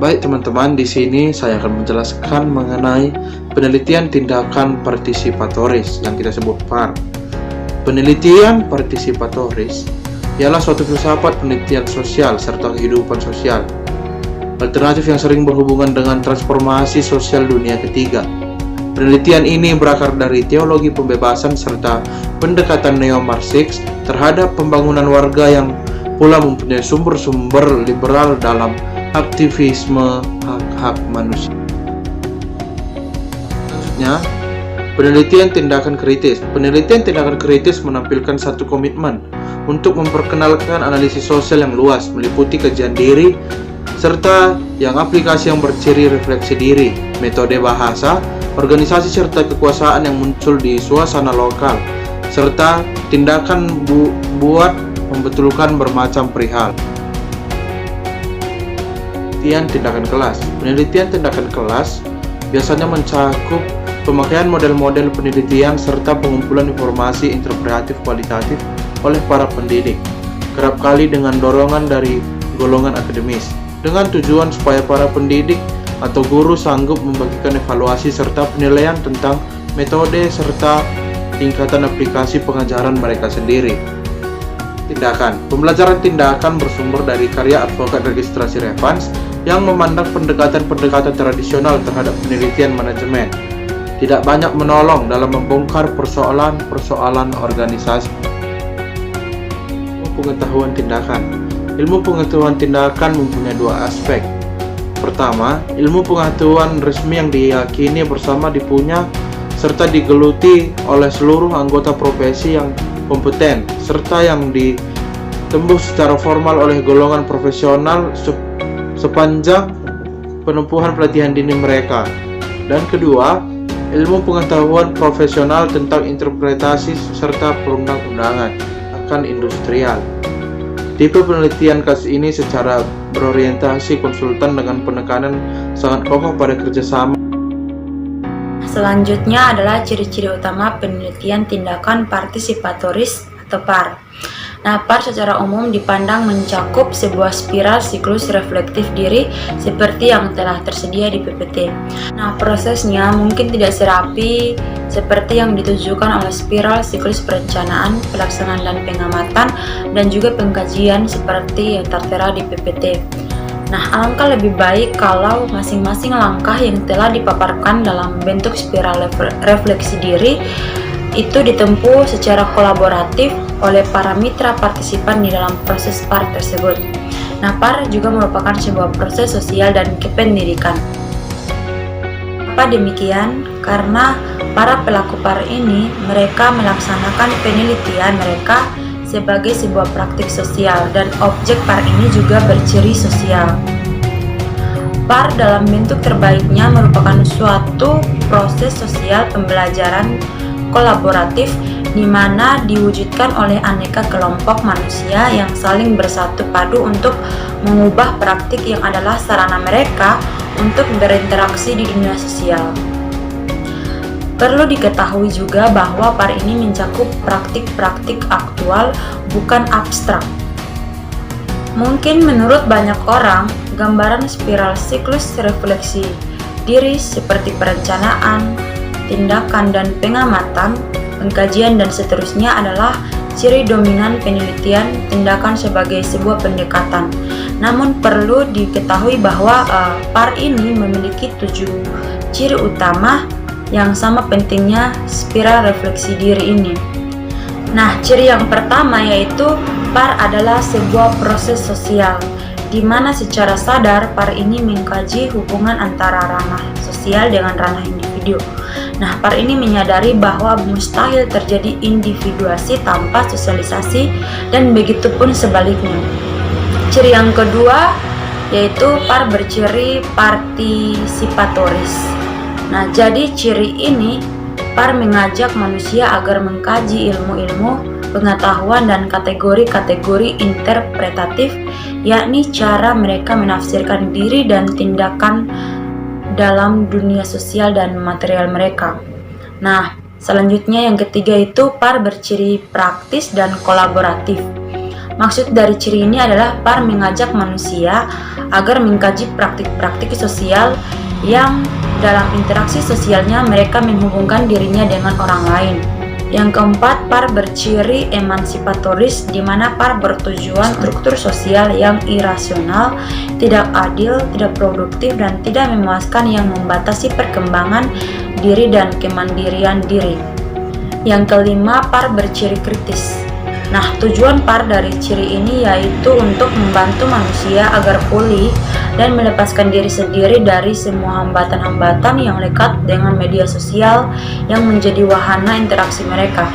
Baik teman-teman, di sini saya akan menjelaskan mengenai penelitian tindakan partisipatoris yang kita sebut PAR. Penelitian partisipatoris ialah suatu filsafat penelitian sosial serta kehidupan sosial alternatif yang sering berhubungan dengan transformasi sosial dunia ketiga. Penelitian ini berakar dari teologi pembebasan serta pendekatan neo-Marxis terhadap pembangunan warga yang pula mempunyai sumber-sumber liberal dalam aktivisme hak-hak manusia. Selanjutnya, penelitian tindakan kritis. Penelitian tindakan kritis menampilkan satu komitmen untuk memperkenalkan analisis sosial yang luas, meliputi kajian diri, serta yang aplikasi yang berciri refleksi diri, metode bahasa, organisasi serta kekuasaan yang muncul di suasana lokal, serta tindakan buat membetulkan bermacam perihal. Penelitian tindakan kelas. Penelitian tindakan kelas biasanya mencakup pemakaian model-model penelitian serta pengumpulan informasi interpretatif kualitatif oleh para pendidik, kerap kali dengan dorongan dari golongan akademis, dengan tujuan supaya para pendidik atau guru sanggup membagikan evaluasi serta penilaian tentang metode serta tingkatan aplikasi pengajaran mereka sendiri. Tindakan. Pembelajaran tindakan bersumber dari karya advokat registrasi Revans yang memandang pendekatan-pendekatan tradisional terhadap penelitian manajemen tidak banyak menolong dalam membongkar persoalan-persoalan organisasi. Ilmu pengetahuan tindakan. Ilmu pengetahuan tindakan mempunyai dua aspek. Pertama, ilmu pengetahuan resmi yang diyakini bersama dipunya serta digeluti oleh seluruh anggota profesi yang kompeten, serta yang ditembus secara formal oleh golongan profesional sepanjang penempuhan pelatihan dini mereka. Dan kedua, ilmu pengetahuan profesional tentang interpretasi serta perundang-undangan akan industrial. Tipe penelitian kasus ini secara berorientasi konsultan dengan penekanan sangat kokoh pada kerjasama. Selanjutnya adalah ciri-ciri utama penelitian tindakan partisipatoris atau PAR. Nah, PAR secara umum dipandang mencakup sebuah spiral siklus reflektif diri seperti yang telah tersedia di PPT. Nah, prosesnya mungkin tidak serapi seperti yang ditujukan oleh spiral siklus perencanaan, pelaksanaan dan pengamatan, dan juga pengkajian seperti yang tertera di PPT. Nah, alangkah lebih baik kalau masing-masing langkah yang telah dipaparkan dalam bentuk spiral refleksi diri itu ditempuh secara kolaboratif oleh para mitra partisipan di dalam proses PAR tersebut. Nah, PAR juga merupakan sebuah proses sosial dan kependidikan. Apa demikian? Karena para pelaku PAR ini, mereka melaksanakan penelitian mereka sebagai sebuah praktik sosial dan objek PAR ini juga berciri sosial. PAR dalam bentuk terbaiknya merupakan suatu proses sosial pembelajaran kolaboratif di mana diwujudkan oleh aneka kelompok manusia yang saling bersatu padu untuk mengubah praktik yang adalah sarana mereka untuk berinteraksi di dunia sosial. Perlu diketahui juga bahwa PAR ini mencakup praktik-praktik aktual, bukan abstrak. Mungkin menurut banyak orang, gambaran spiral siklus refleksi diri seperti perencanaan, tindakan dan pengamatan, pengkajian dan seterusnya adalah ciri dominan penelitian tindakan sebagai sebuah pendekatan. Namun perlu diketahui bahwa PAR ini memiliki 7 ciri utama yang sama pentingnya spiral refleksi diri ini. Nah, ciri yang pertama yaitu PAR adalah sebuah proses sosial, di mana secara sadar PAR ini mengkaji hubungan antara ranah sosial dengan ranah individu. Nah, PAR ini menyadari bahwa mustahil terjadi individuasi tanpa sosialisasi dan begitu pun sebaliknya. Ciri yang kedua yaitu PAR berciri partisipatoris. Nah, jadi ciri ini PAR mengajak manusia agar mengkaji ilmu-ilmu, pengetahuan dan kategori-kategori interpretatif, yakni cara mereka menafsirkan diri dan tindakan dalam dunia sosial dan material mereka. Nah, selanjutnya yang ketiga itu PAR berciri praktis dan kolaboratif. Maksud dari ciri ini adalah PAR mengajak manusia agar mengkaji praktik-praktik sosial yang dalam interaksi sosialnya mereka menghubungkan dirinya dengan orang lain. Yang keempat, PAR berciri emansipatoris, di mana PAR bertujuan struktur sosial yang irasional, tidak adil, tidak produktif, dan tidak memuaskan yang membatasi perkembangan diri dan kemandirian diri. Yang kelima, PAR berciri kritis. Nah, tujuan PAR dari ciri ini yaitu untuk membantu manusia agar pulih dan melepaskan diri sendiri dari semua hambatan-hambatan yang lekat dengan media sosial yang menjadi wahana interaksi mereka.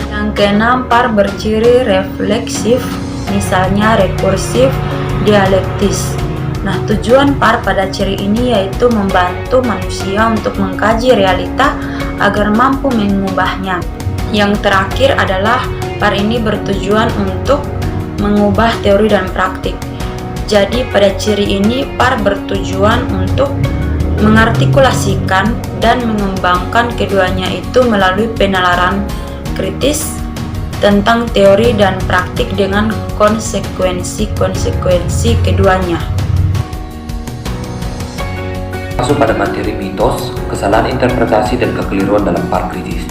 Yang keenam, PAR berciri refleksif, misalnya rekursif, dialektis. Nah, tujuan PAR pada ciri ini yaitu membantu manusia untuk mengkaji realita agar mampu mengubahnya. Yang terakhir adalah PAR ini bertujuan untuk mengubah teori dan praktik. Jadi pada ciri ini PAR bertujuan untuk mengartikulasikan dan mengembangkan keduanya itu melalui penalaran kritis tentang teori dan praktik dengan konsekuensi-konsekuensi keduanya. Masuk pada materi mitos, kesalahan interpretasi dan kekeliruan dalam PAR kritis.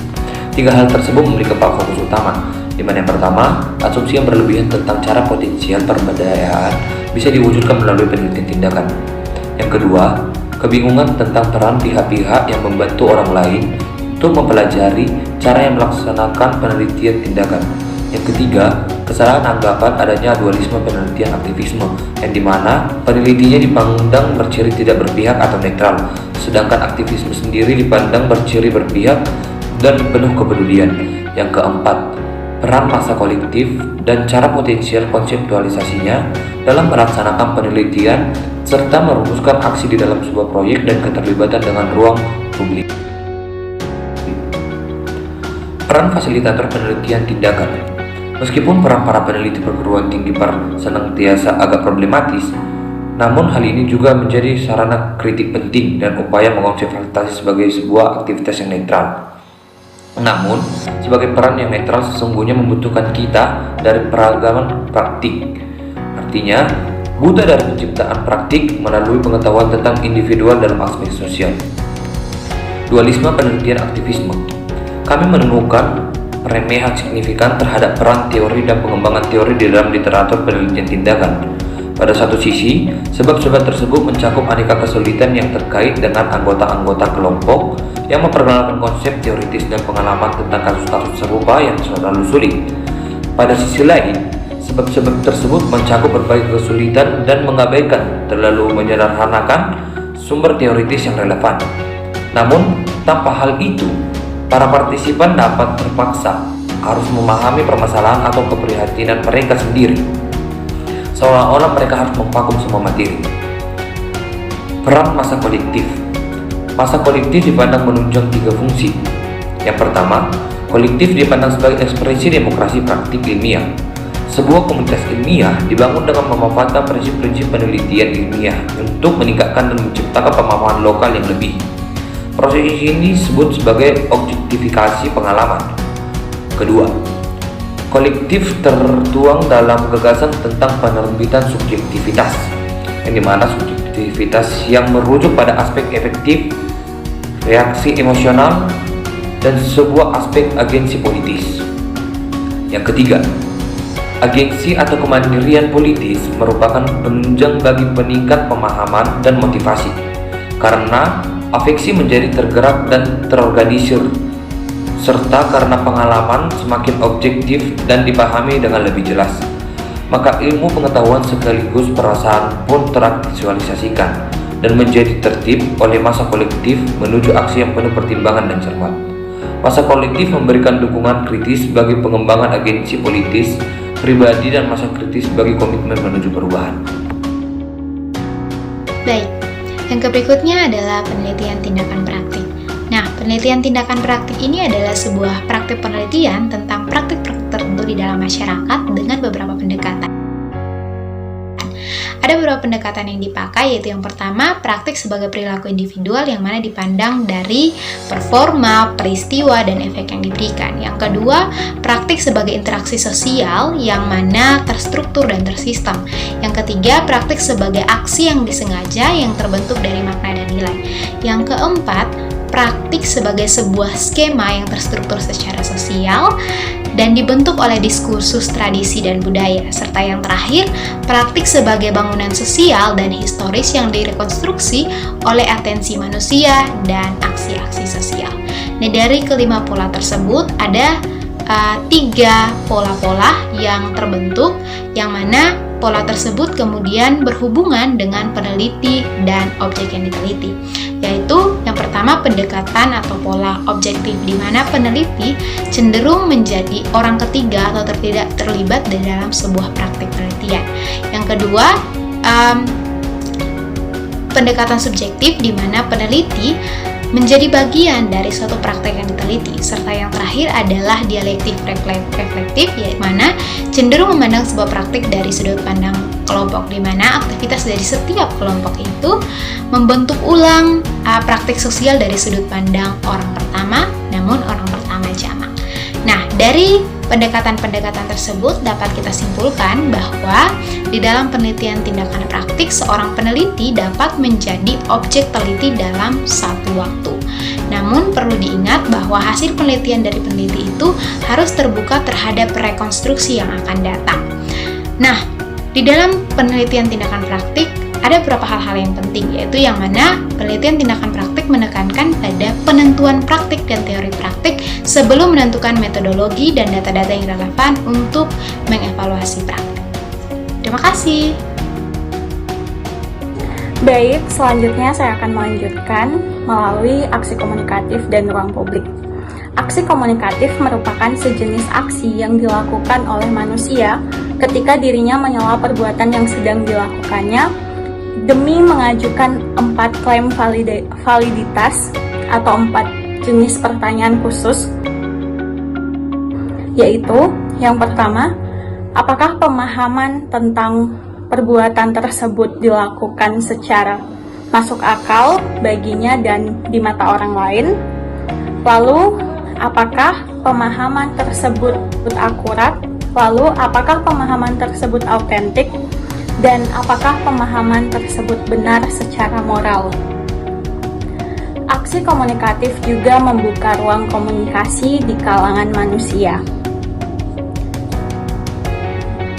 Tiga hal tersebut memiliki fokus utama, di mana yang pertama, asumsi yang berlebihan tentang cara potensial pemberdayaan bisa diwujudkan melalui penelitian tindakan. Yang kedua, kebingungan tentang peran pihak-pihak yang membantu orang lain untuk mempelajari cara yang melaksanakan penelitian tindakan. Yang ketiga, kesalahan anggapan adanya dualisme penelitian aktivisme, yang dimana penelitinya dipandang berciri tidak berpihak atau netral, sedangkan aktivisme sendiri dipandang berciri berpihak dan penuh kepedulian. Yang keempat, peran massa kolektif dan cara potensial konseptualisasinya dalam melaksanakan penelitian serta merumuskan aksi di dalam sebuah proyek dan keterlibatan dengan ruang publik. Peran fasilitator penelitian tindakan. Meskipun peran para peneliti perguruan tinggi PAR senantiasa agak problematis, namun hal ini juga menjadi sarana kritik penting dan upaya mengkonservasi sebagai sebuah aktivitas yang netral. Namun, sebagai peran yang netral sesungguhnya membutuhkan kita dari peragaman praktik. Artinya, buta dari penciptaan praktik melalui pengetahuan tentang individual dalam aspek sosial. Dualisme penelitian aktivisme. Kami menemukan peremehan signifikan terhadap peran teori dan pengembangan teori di dalam literatur penelitian tindakan. Pada satu sisi, sebab-sebab tersebut mencakup aneka kesulitan yang terkait dengan anggota-anggota kelompok yang memperkenalkan konsep teoritis dan pengalaman tentang kasus-kasus serupa yang selalu sulit. Pada sisi lain, sebab-sebab tersebut mencakup berbagai kesulitan dan mengabaikan terlalu menyederhanakan sumber teoritis yang relevan. Namun, tanpa hal itu, para partisipan dapat terpaksa harus memahami permasalahan atau keprihatinan mereka sendiri, seolah-olah mereka harus memvakum semua materi. Peran massa kolektif. Massa kolektif dipandang menunjang tiga fungsi. Yang pertama, kolektif dipandang sebagai ekspresi demokrasi praktik ilmiah. Sebuah komunitas ilmiah dibangun dengan memanfaatkan prinsip-prinsip penelitian ilmiah untuk meningkatkan dan menciptakan pemahaman lokal yang lebih. Proses ini disebut sebagai objektifikasi pengalaman. Kedua, kolektif tertuang dalam gagasan tentang penerbitan subjektivitas, yang dimana subjektivitas yang merujuk pada aspek efektif, reaksi emosional, dan sebuah aspek agensi politis. Yang ketiga, agensi atau kemandirian politis merupakan penunjang bagi peningkat pemahaman dan motivasi, karena afeksi menjadi tergerak dan terorganisir, serta karena pengalaman semakin objektif dan dipahami dengan lebih jelas, maka ilmu pengetahuan sekaligus perasaan pun teraktualisasikan dan menjadi tertib oleh massa kolektif menuju aksi yang penuh pertimbangan dan cermat. Massa kolektif memberikan dukungan kritis bagi pengembangan agensi politis pribadi dan massa kritis bagi komitmen menuju perubahan. Baik, yang berikutnya adalah penelitian tindakan praktik. Nah, penelitian tindakan praktik ini adalah sebuah praktik penelitian tentang praktik tertentu di dalam masyarakat dengan beberapa pendekatan. Ada beberapa pendekatan yang dipakai, yaitu yang pertama, praktik sebagai perilaku individual yang mana dipandang dari performa, peristiwa, dan efek yang diberikan. Yang kedua, praktik sebagai interaksi sosial yang mana terstruktur dan tersistem. Yang ketiga, praktik sebagai aksi yang disengaja yang terbentuk dari makna dan nilai. Yang keempat, praktik sebagai sebuah skema yang terstruktur secara sosial dan dibentuk oleh diskursus, tradisi, dan budaya. Serta yang terakhir, praktik sebagai bangunan sosial dan historis yang direkonstruksi oleh atensi manusia dan aksi-aksi sosial. Nah, dari kelima pola tersebut ada 3 pola-pola yang terbentuk, yang mana pola tersebut kemudian berhubungan dengan peneliti dan objek yang diteliti, yaitu yang pertama pendekatan atau pola objektif, di mana peneliti cenderung menjadi orang ketiga atau tidak terlibat di dalam sebuah praktik penelitian. Yang kedua, pendekatan subjektif, di mana peneliti menjadi bagian dari suatu praktek yang diteliti. Serta yang terakhir adalah dialektif reflektif, yaitu mana cenderung memandang sebuah praktik dari sudut pandang kelompok, di mana aktivitas dari setiap kelompok itu membentuk ulang praktik sosial dari sudut pandang orang pertama, namun orang pertama jamak. Nah, dari pendekatan-pendekatan tersebut dapat kita simpulkan bahwa di dalam penelitian tindakan praktik, seorang peneliti dapat menjadi objek teliti dalam satu waktu. Namun perlu diingat bahwa hasil penelitian dari peneliti itu harus terbuka terhadap rekonstruksi yang akan datang. Nah, di dalam penelitian tindakan praktik ada beberapa hal-hal yang penting, yaitu yang mana penelitian tindakan praktik menekankan pada penentuan praktik dan teori praktik sebelum menentukan metodologi dan data-data yang relevan untuk mengevaluasi praktik. Terima kasih. Baik, selanjutnya saya akan melanjutkan melalui aksi komunikatif dan ruang publik. Aksi komunikatif merupakan sejenis aksi yang dilakukan oleh manusia ketika dirinya menyela perbuatan yang sedang dilakukannya demi mengajukan 4 klaim validitas atau 4 jenis pertanyaan khusus, yaitu yang pertama, apakah pemahaman tentang perbuatan tersebut dilakukan secara masuk akal baginya dan di mata orang lain? Lalu, apakah pemahaman tersebut akurat? Lalu, apakah pemahaman tersebut autentik? Dan apakah pemahaman tersebut benar secara moral? Aksi komunikatif juga membuka ruang komunikasi di kalangan manusia.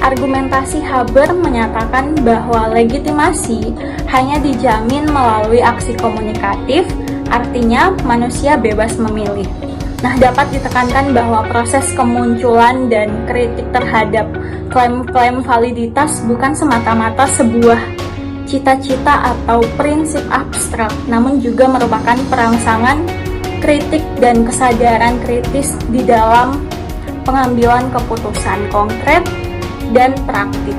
Argumentasi Haber menyatakan bahwa legitimasi hanya dijamin melalui aksi komunikatif, artinya manusia bebas memilih. Nah, dapat ditekankan bahwa proses kemunculan dan kritik terhadap klaim-klaim validitas bukan semata-mata sebuah cita-cita atau prinsip abstrak, namun juga merupakan perangsangan kritik dan kesadaran kritis di dalam pengambilan keputusan konkret dan praktik.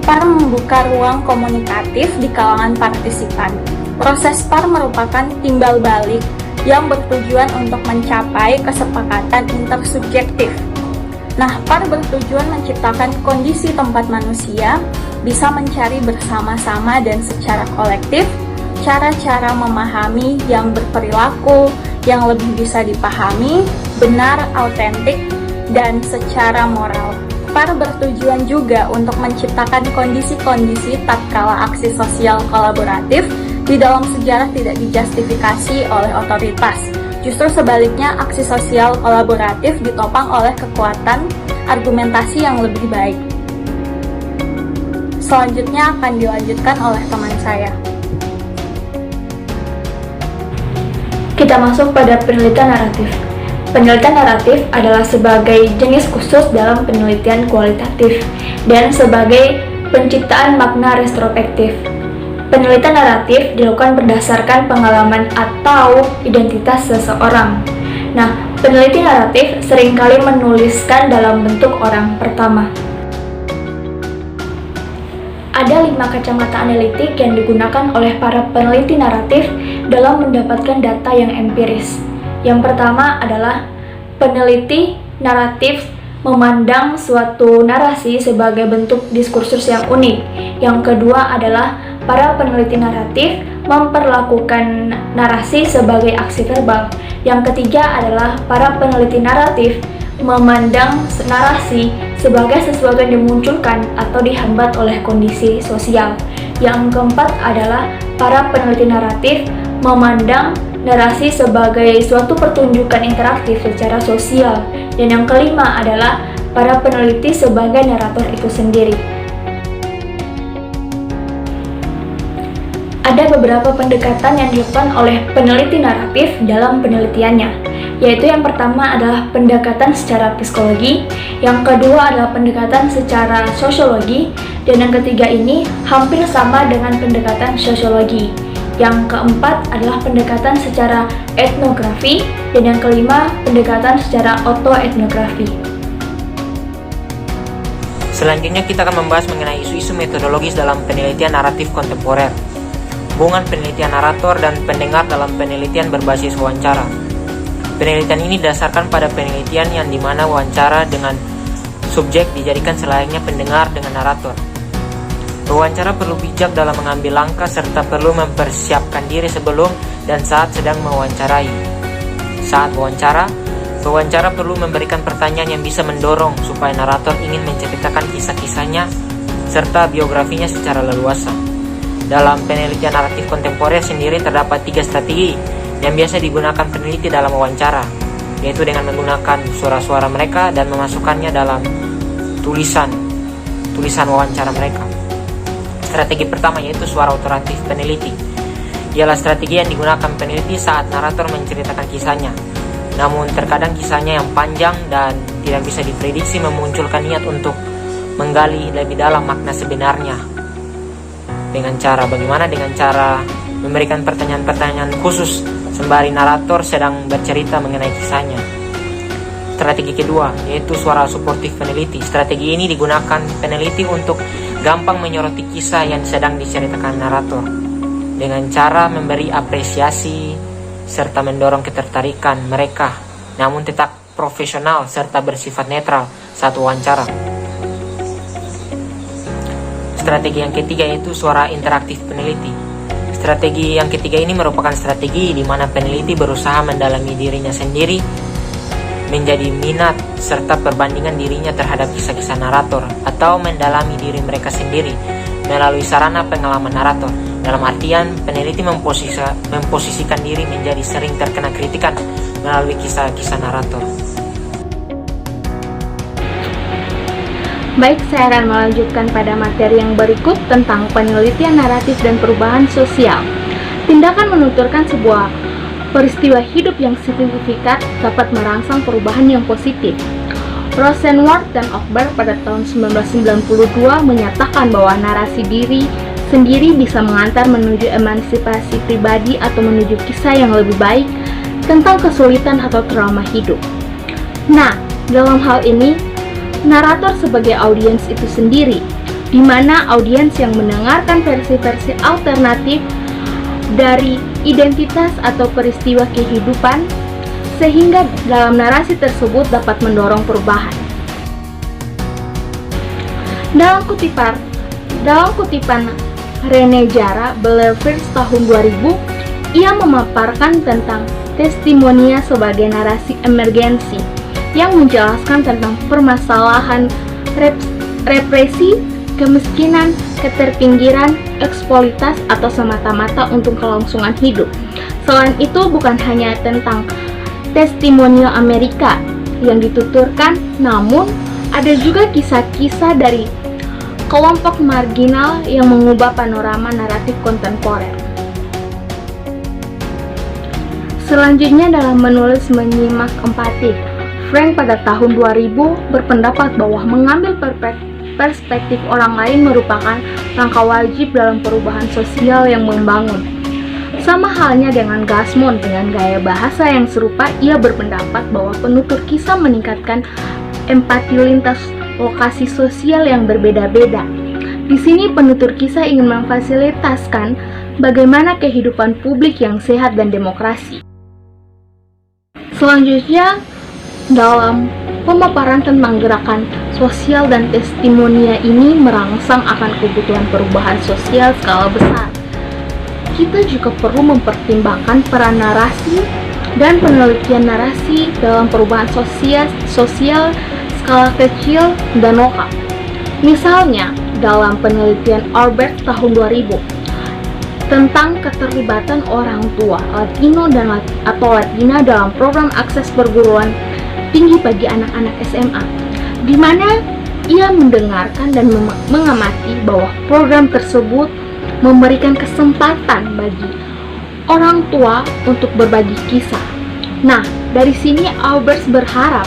PAR membuka ruang komunikatif di kalangan partisipan. Proses PAR merupakan timbal balik yang bertujuan untuk mencapai kesepakatan intersubjektif. Nah, PAR bertujuan menciptakan kondisi tempat manusia bisa mencari bersama-sama dan secara kolektif cara-cara memahami yang berperilaku yang lebih bisa dipahami, benar, autentik, dan secara moral. PAR bertujuan juga untuk menciptakan kondisi-kondisi tatkala aksi sosial kolaboratif di dalam sejarah tidak dijustifikasi oleh otoritas. Justru sebaliknya, aksi sosial kolaboratif ditopang oleh kekuatan argumentasi yang lebih baik. Selanjutnya akan dilanjutkan oleh teman saya. Kita masuk pada penelitian naratif. Penelitian naratif adalah sebagai jenis khusus dalam penelitian kualitatif dan sebagai penciptaan makna retrospektif. Penelitian naratif dilakukan berdasarkan pengalaman atau identitas seseorang. Nah, peneliti naratif seringkali menuliskan dalam bentuk orang pertama. Ada 5 kacamata analitik yang digunakan oleh para peneliti naratif dalam mendapatkan data yang empiris. Yang pertama adalah peneliti naratif memandang suatu narasi sebagai bentuk diskursus yang unik. Yang kedua adalah para peneliti naratif memperlakukan narasi sebagai aksi verbal. Yang ketiga adalah para peneliti naratif memandang narasi sebagai sesuatu yang dimunculkan atau dihambat oleh kondisi sosial. Yang keempat adalah para peneliti naratif memandang narasi sebagai suatu pertunjukan interaktif secara sosial. Dan yang kelima adalah para peneliti sebagai narator itu sendiri. Ada beberapa pendekatan yang dilakukan oleh peneliti naratif dalam penelitiannya, yaitu yang pertama adalah pendekatan secara psikologi, yang kedua adalah pendekatan secara sosiologi, dan yang ketiga ini hampir sama dengan pendekatan sosiologi. Yang keempat adalah pendekatan secara etnografi, dan yang kelima pendekatan secara autoetnografi. Selanjutnya kita akan membahas mengenai isu-isu metodologis dalam penelitian naratif kontemporer. Hubungan penelitian narator dan pendengar dalam penelitian berbasis wawancara. Penelitian ini didasarkan pada penelitian yang dimana wawancara dengan subjek dijadikan selayaknya pendengar dengan narator. Pewawancara perlu bijak dalam mengambil langkah serta perlu mempersiapkan diri sebelum dan saat sedang mewawancarai. Saat wawancara, pewawancara perlu memberikan pertanyaan yang bisa mendorong supaya narator ingin menceritakan kisah-kisahnya serta biografinya secara leluasa. Dalam penelitian naratif kontemporer sendiri terdapat 3 strategi yang biasa digunakan peneliti dalam wawancara, yaitu dengan menggunakan suara-suara mereka dan memasukkannya dalam tulisan wawancara mereka. Strategi pertama yaitu suara otoratif peneliti. Ialah strategi yang digunakan peneliti saat narator menceritakan kisahnya. Namun terkadang kisahnya yang panjang dan tidak bisa diprediksi memunculkan niat untuk menggali lebih dalam makna sebenarnya. Dengan cara memberikan pertanyaan-pertanyaan khusus sembari narator sedang bercerita mengenai kisahnya. Strategi kedua yaitu suara suportif peneliti. Strategi ini digunakan peneliti untuk gampang menyoroti kisah yang sedang diceritakan narator dengan cara memberi apresiasi serta mendorong ketertarikan mereka, namun tetap profesional serta bersifat netral saat wawancara. Strategi yang ketiga yaitu suara interaktif peneliti. Strategi yang ketiga ini merupakan strategi di mana peneliti berusaha mendalami dirinya sendiri, menjadi minat serta perbandingan dirinya terhadap kisah-kisah narator atau mendalami diri mereka sendiri melalui sarana pengalaman narator. Dalam artian, peneliti memposisikan diri menjadi sering terkena kritikan melalui kisah-kisah narator. Baik, saya akan melanjutkan pada materi yang berikut tentang penelitian naratif dan perubahan sosial. Tindakan menuturkan sebuah peristiwa hidup yang signifikan dapat merangsang perubahan yang positif. Rosenworth dan Ockberg pada tahun 1992 menyatakan bahwa narasi diri sendiri bisa mengantar menuju emansipasi pribadi atau menuju kisah yang lebih baik tentang kesulitan atau trauma hidup. Nah, dalam hal ini, narator sebagai audiens itu sendiri, di mana audiens yang mendengarkan versi-versi alternatif dari identitas atau peristiwa kehidupan, sehingga dalam narasi tersebut dapat mendorong perubahan. Dalam kutipan Rene Jara, Belleville tahun 2000, ia memaparkan tentang testimonia sebagai narasi emergensi yang menjelaskan tentang permasalahan represi, kemiskinan, keterpinggiran, eksploitasi atau semata-mata untuk kelangsungan hidup. Selain itu, bukan hanya tentang testimonio Amerika yang dituturkan, namun ada juga kisah-kisah dari kelompok marginal yang mengubah panorama naratif kontemporer. Selanjutnya dalam menulis menyimak empati, Frank pada tahun 2000 berpendapat bahwa mengambil perspektif orang lain merupakan langkah wajib dalam perubahan sosial yang membangun. Sama halnya dengan Gasmond, dengan gaya bahasa yang serupa, ia berpendapat bahwa penutur kisah meningkatkan empati lintas lokasi sosial yang berbeda-beda. Di sini penutur kisah ingin memfasilitaskan bagaimana kehidupan publik yang sehat dan demokrasi. Selanjutnya, dalam Pemaparan tentang gerakan sosial dan testimonia ini merangsang akan kebutuhan perubahan sosial skala besar. Kita juga perlu mempertimbangkan peran narasi dan penelitian narasi dalam perubahan sosial skala kecil dan lokal. Misalnya, dalam penelitian Albert tahun 2000 tentang keterlibatan orang tua Latino dan atau Latina dalam program akses perguruan tinggi bagi anak-anak SMA, di mana ia mendengarkan dan mengamati bahwa program tersebut memberikan kesempatan bagi orang tua untuk berbagi kisah. Nah, dari sini Albers berharap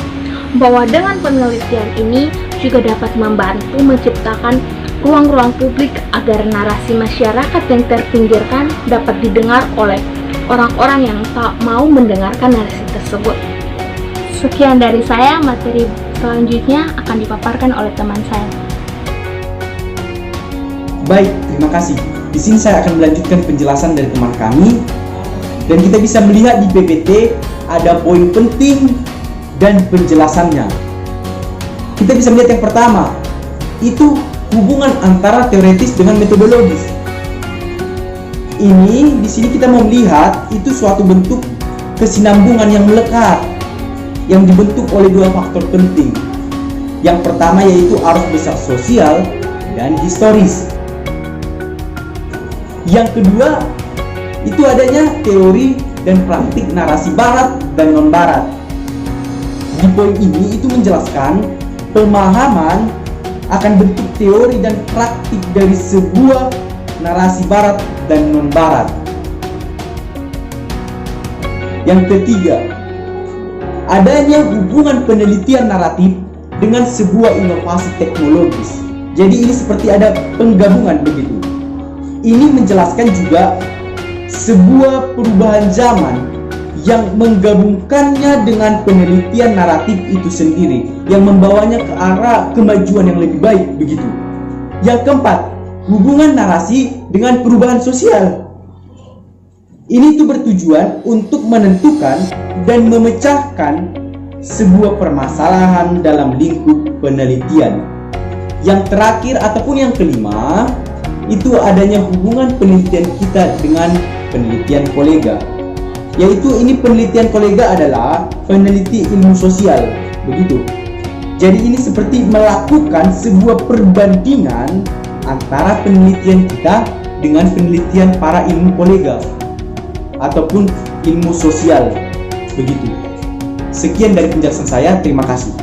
bahwa dengan penelitian ini juga dapat membantu menciptakan ruang-ruang publik agar narasi masyarakat yang terpinggirkan dapat didengar oleh orang-orang yang tak mau mendengarkan narasi tersebut. Sekian dari saya, materi selanjutnya akan dipaparkan oleh teman saya. Baik, terima kasih. Di sini saya akan melanjutkan penjelasan dari teman kami. Dan kita bisa melihat di PPT ada poin penting dan penjelasannya. Kita bisa melihat yang pertama, itu hubungan antara teoretis dengan metodologis. Ini di sini kita mau melihat itu suatu bentuk kesinambungan yang melekat yang dibentuk oleh dua faktor penting. Yang pertama yaitu arus besar sosial dan historis. Yang kedua itu adanya teori dan praktik narasi barat dan non-barat. Di poin ini itu menjelaskan pemahaman akan bentuk teori dan praktik dari sebuah narasi barat dan non-barat. Yang ketiga, adanya hubungan penelitian naratif dengan sebuah inovasi teknologis. Jadi ini seperti ada penggabungan begitu. Ini menjelaskan juga sebuah perubahan zaman yang menggabungkannya dengan penelitian naratif itu sendiri, yang membawanya ke arah kemajuan yang lebih baik begitu. Yang keempat, hubungan narasi dengan perubahan sosial. Ini tuh bertujuan untuk menentukan dan memecahkan sebuah permasalahan dalam lingkup penelitian. Yang terakhir ataupun yang kelima, itu adanya hubungan penelitian kita dengan penelitian kolega. Yaitu ini penelitian kolega adalah peneliti ilmu sosial, begitu. Jadi ini seperti melakukan sebuah perbandingan antara penelitian kita dengan penelitian para ilmu kolega ataupun ilmu sosial, begitu. Sekian dari penjelasan saya, terima kasih.